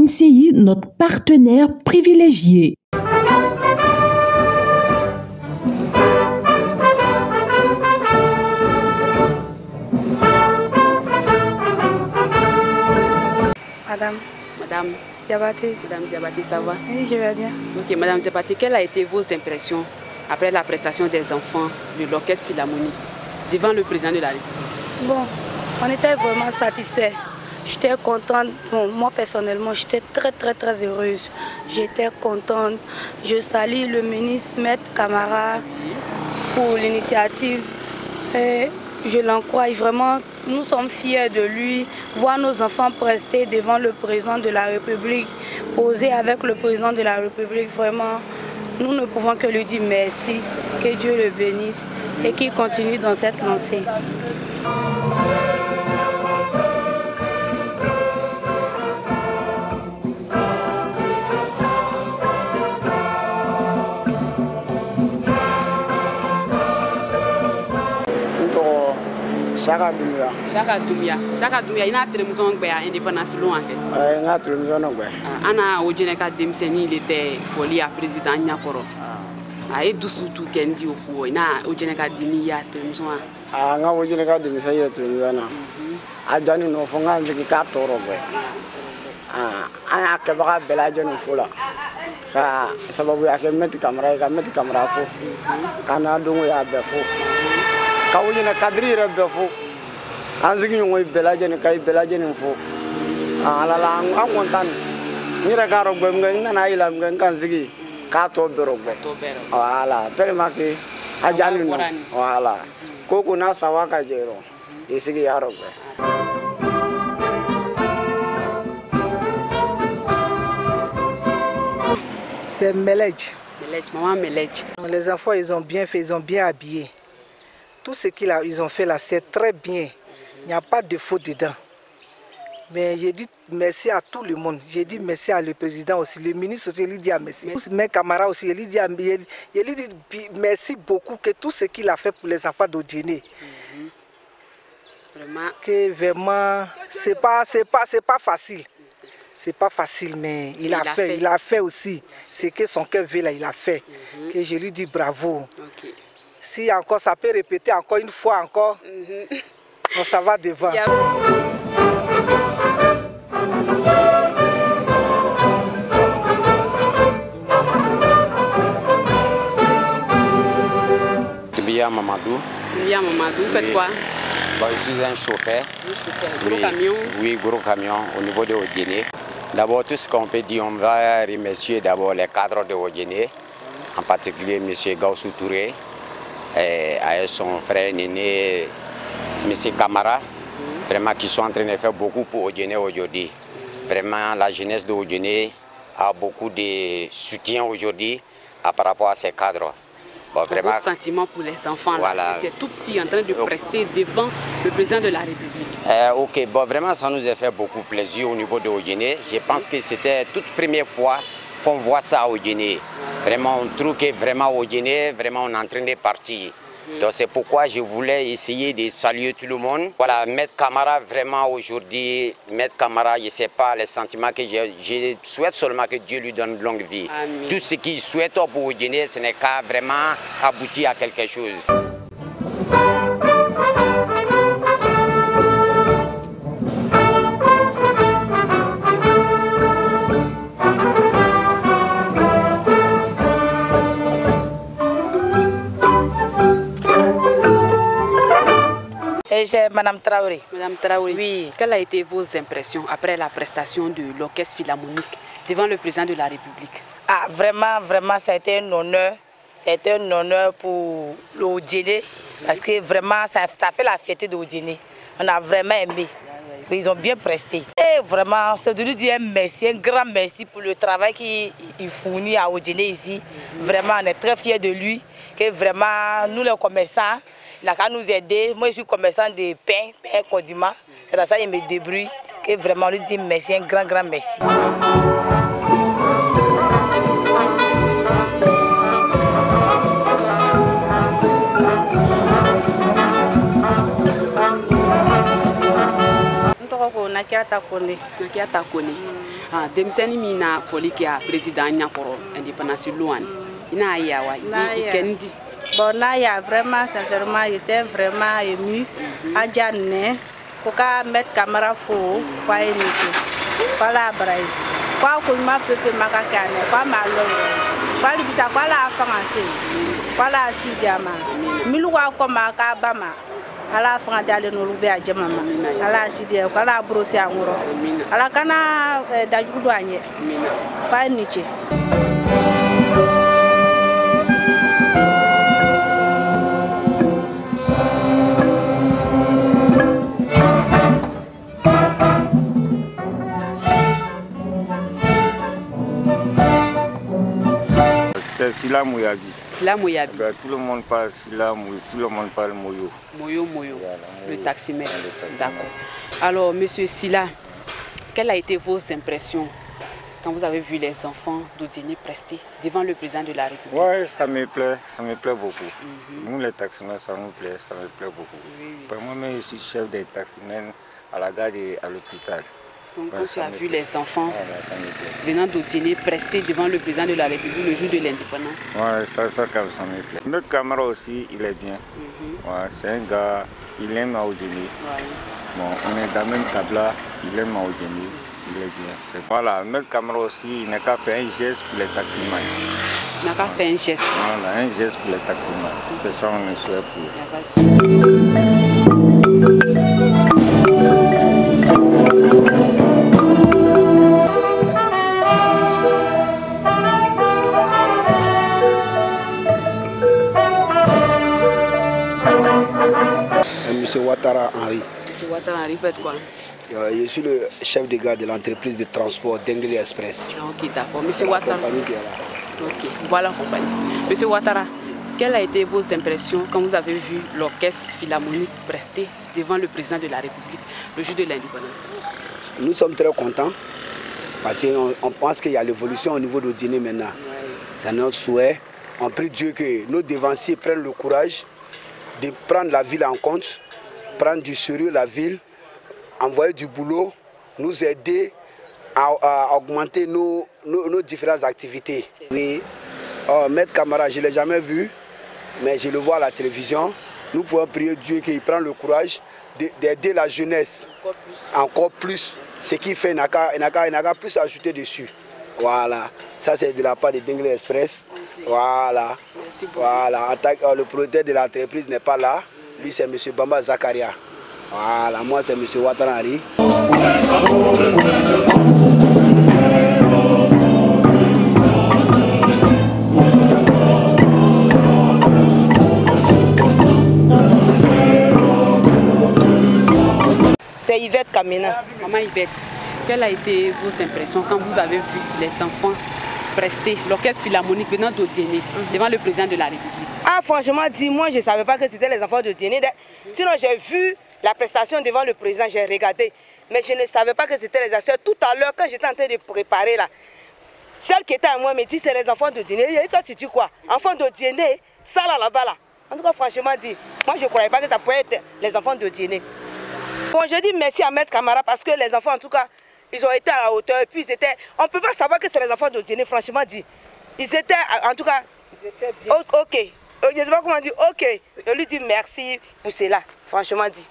NCI, notre partenaire privilégié. Madame Diabaté. Madame Diabaté, ça va? Oui, je vais bien. Ok, Madame Diabaté, quelles ont été vos impressions après la prestation des enfants de l'Orchestre Philharmonique devant le président de la République? Bon, on était vraiment satisfaits. J'étais contente. Bon, moi personnellement, j'étais très heureuse. J'étais contente. Je salue le ministre Maître Camara pour l'initiative. Je l'encourage vraiment. Nous sommes fiers de lui. Voir nos enfants prester devant le président de la République, poser avec le président de la République, vraiment, nous ne pouvons que lui dire merci, que Dieu le bénisse et qu'il continue dans cette lancée. Chaka Doumbia, il y a très maison indépendance loin. Il y a très maison ngwe. Ana ojene ka demseni il était folie à président Nyakoro. Ai dusu tu kendi okuo na ojene ka dini ya très maison. Nga ojene ka demseni ya très maison. Ajani no fonga nziki ka toro gwe. Aya ke baka belaje no fula. Ka sababu yake meti kamera ko. Kana dungu ya befo. Kawuli na kadri rebefo anzigi ngoy belaje ni kay belaje ni fo ala la an kontan ni reka ro gbem ngai na ila ngai kanzigi ka to bero gbe wala tellement que ajani no wala koko na sawaka jero isigi yaro gbe. C'est Melej. Maman Melej. Les enfants ils ont bien fait, ils ont bien habillé. Tout ce qu'ils ont fait là, c'est très bien. Il n'y a pas de faute dedans. Mais j'ai dit merci à tout le monde. J'ai dit merci à le président aussi, le ministre aussi, il lui dit merci. Mes camarades aussi, il lui dit merci beaucoup que tout ce qu'il a fait pour les enfants d'Odjéné. Vraiment. Que vraiment, c'est pas facile. C'est pas facile, mais il a fait aussi. Ce que son cœur veut là, il a fait. Que je lui dis bravo. Okay. Si encore ça peut répéter encore une fois encore, on s'en va devant. Bien Mamadou. Bien Mamadou, faites quoi? Bon, je suis un chauffeur. Gros camion. Oui, gros camion au niveau de Odjéné. D'abord, tout ce qu'on peut dire, on va remercier d'abord les cadres de Odjéné, en particulier M. Gaussou Touré. Et son frère Néné, M. Camara, vraiment qui sont en train de faire beaucoup pour Odjéné aujourd'hui. Vraiment, la jeunesse de Odjéné a beaucoup de soutien aujourd'hui par rapport à ces cadres. Bon, vraiment, vos sentiments pour les enfants, voilà. C'est tout petit en train de prester devant le président de la République. Ok, bon, vraiment ça nous a fait beaucoup plaisir au niveau de Odjéné. Je pense que c'était toute première fois qu'on voit ça à Odjéné. Vraiment, on trouve que vraiment Odjéné, vraiment on est en train de partir. Donc c'est pourquoi je voulais essayer de saluer tout le monde. Voilà, Maître Camara, vraiment aujourd'hui, Maître Camara, je ne sais pas les sentiments que je souhaite seulement que Dieu lui donne longue vie. Amen. Tout ce qu'il souhaite pour Odjéné, ce n'est qu'à vraiment aboutir à quelque chose. C'est Madame Traoré. Madame Traoré, oui. Quelles ont été vos impressions après la prestation de l'Orchestre Philharmonique devant le président de la République? Ah, vraiment, ça a été un honneur. Ça a été un honneur pour l'Odjéné, parce que vraiment, ça a fait la fierté d'Odjéné. On a vraiment aimé. Ils ont bien presté. Et vraiment, c'est de lui dire merci, un grand merci pour le travail qu'il fournit à Odjéné ici. Vraiment, on est très fiers de lui. Que vraiment, nous les commerçants, il n'a qu'à nous aider. Moi, je suis commerçant de pain condiment. C'est dans ça qu'il me débrouille. Que vraiment, on lui dit merci, un grand merci. Nakiata Kone. Nakiata Kone. Ah, Demseni mina foli kia président Nyakoro indépendance Luan. Ina yawa, ikendi. Bon, Naya, vraiment, sincèrement, j'étais vraiment ému. Adjane, Koka mettre caméra faux, quoi énité. Voilà, Braille. Quoi qu'on m'a fait Makakane, quoi malo. Quoi l'ibisa, quoi la français. Quoi la Sidiama. Miloua comme Akabama. Ala fanga dale no lube a jamama ala sidi ko ala brosi amuro ala kana dajudu anye ba niche. C'est Sila Mouyabi. Sila Mouyabi. Tout le monde parle Sila Mouyabi, tout le monde parle Moyo. Moyo, le taximètre. D'accord. Alors, monsieur Sila, quelles ont été vos impressions quand vous avez vu les enfants d'Odiéné prester devant le président de la République? Oui, ça me plaît beaucoup. Nous les taximètres, ça me plaît beaucoup. Oui. Moi-même, je suis chef des taximètres à la gare et à l'hôpital. Donc, quand tu as vu les enfants venant d'Odiéné prester devant le président de la République le jour de l'indépendance? Oui, ça me plaît. Notre camarade aussi, il est bien. C'est un gars, il aime Odiéné. Bon, on est dans le même tableau, il aime Odiéné, il est bien. Voilà, notre camarade aussi, il n'a qu'à faire un geste pour les taximans. Il n'a qu'à faire un geste. Voilà, un geste pour les taximans. C'est ça on est souhaite pour. Monsieur Ouattara Henri. Monsieur Ouattara Henri, faites quoi? Je suis le chef de gare de l'entreprise de transport d'Englé Express. Ok, d'accord. Monsieur Ouattara. Ok, voilà compagnie. Monsieur Ouattara, quelles ont été vos impressions quand vous avez vu l'orchestre philharmonique prester devant le président de la République le jour de l'indépendance? Nous sommes très contents parce qu'on pense qu'il y a l'évolution au niveau d'Odiéné maintenant. C'est notre souhait. On prie Dieu que nos devanciers prennent le courage de prendre la ville en compte, prendre du sérieux la ville, envoyer du boulot, nous aider à augmenter nos différentes activités. Oui, Maître Camara, je ne l'ai jamais vu, mais je le vois à la télévision. Nous pouvons prier Dieu qu'il prenne le courage d'aider la jeunesse encore plus. Ce qu'il fait, il n'a qu'à plus ajouter dessus. Voilà, ça c'est de la part de Denglé Express. Voilà. Voilà. Le propriétaire de l'entreprise n'est pas là. Lui c'est M. Bamba Zakaria. Voilà, moi c'est M. Ouattara Henri. C'est Yvette Kamena. Maman Yvette, quelles ont été vos impressions quand vous avez vu les enfants prester l'orchestre philharmonique venant d'Odiéné devant le président de la République? Ah, franchement, moi je ne savais pas que c'était les enfants d'Odiéné. Sinon, j'ai vu la prestation devant le président, j'ai regardé. Mais je ne savais pas que c'était les acteurs. Tout à l'heure, quand j'étais en train de préparer là, celle qui était à moi me dit c'est les enfants d'Odiéné. Et toi, tu dis quoi? Enfants d'Odiéné, ça là-bas là. En tout cas, franchement dit, moi je ne croyais pas que ça pouvait être les enfants d'Odiéné. Bon, je dis merci à Maître Camara parce que les enfants, en tout cas, ils ont été à la hauteur. Et puis ils étaient. On ne peut pas savoir que c'est les enfants d'Odiéné, franchement dit. Ils étaient, en tout cas, ils étaient bien. Ok. Je ne sais pas comment dire. Ok. Je lui dis merci pour cela, franchement dit.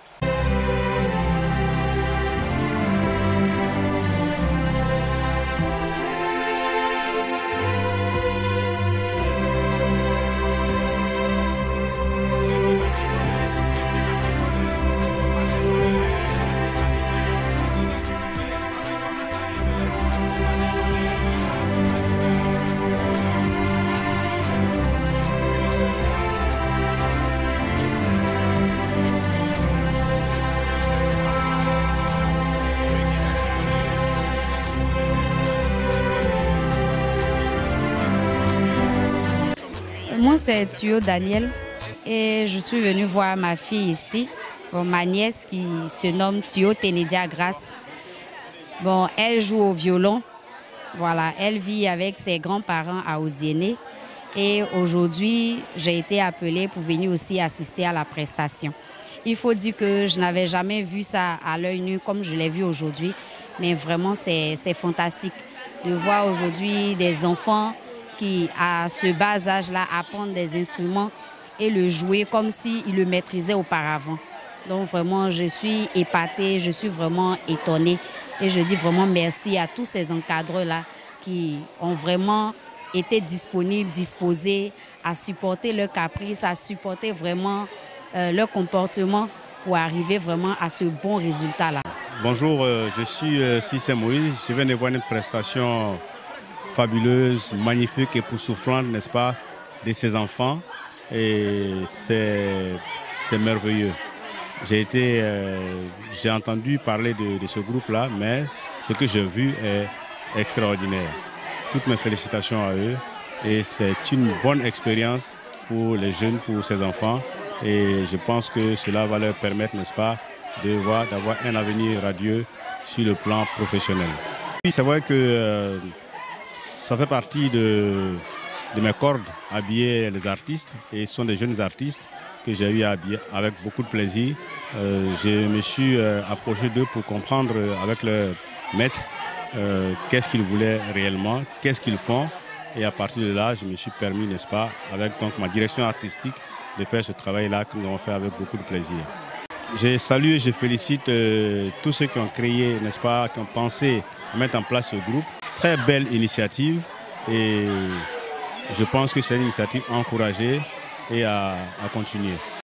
Moi, c'est Tuyo Daniel et je suis venue voir ma fille ici, ma nièce qui se nomme Tuyo Tenedia Grace. Bon, elle joue au violon. Voilà, elle vit avec ses grands-parents à Odiéné. Et aujourd'hui, j'ai été appelée pour venir aussi assister à la prestation. Il faut dire que je n'avais jamais vu ça à l'œil nu comme je l'ai vu aujourd'hui. Mais vraiment, c'est fantastique de voir aujourd'hui des enfants qui, à ce bas âge-là, apprennent des instruments et le jouer comme s'ils le maîtrisaient auparavant. Donc vraiment, je suis épatée, je suis vraiment étonnée. Et je dis vraiment merci à tous ces encadreurs-là qui ont vraiment été disponibles, disposés à supporter leurs caprices, à supporter vraiment leur comportement pour arriver vraiment à ce bon résultat-là. Bonjour, je suis Cissé Moïse. Je viens de voir une prestation fabuleuse, magnifique et époustouflante, n'est-ce pas, de ces enfants. Et c'est merveilleux. J'ai entendu parler de ce groupe-là, mais ce que j'ai vu est extraordinaire. Toutes mes félicitations à eux. Et c'est une bonne expérience pour les jeunes, pour ces enfants. Et je pense que cela va leur permettre, n'est-ce pas, d'avoir un avenir radieux sur le plan professionnel. Oui, c'est vrai que ça fait partie de mes cordes, habiller les artistes. Et ce sont des jeunes artistes que j'ai eu à habiller avec beaucoup de plaisir. Je me suis approché d'eux pour comprendre avec leur maître qu'est-ce qu'ils voulaient réellement, qu'est-ce qu'ils font. Et à partir de là, je me suis permis, n'est-ce pas, avec donc, ma direction artistique, de faire ce travail-là que nous avons fait avec beaucoup de plaisir. Je salue et je félicite tous ceux qui ont créé, n'est-ce pas, qui ont pensé à mettre en place ce groupe. Très belle initiative et je pense que c'est une initiative encouragée et à continuer.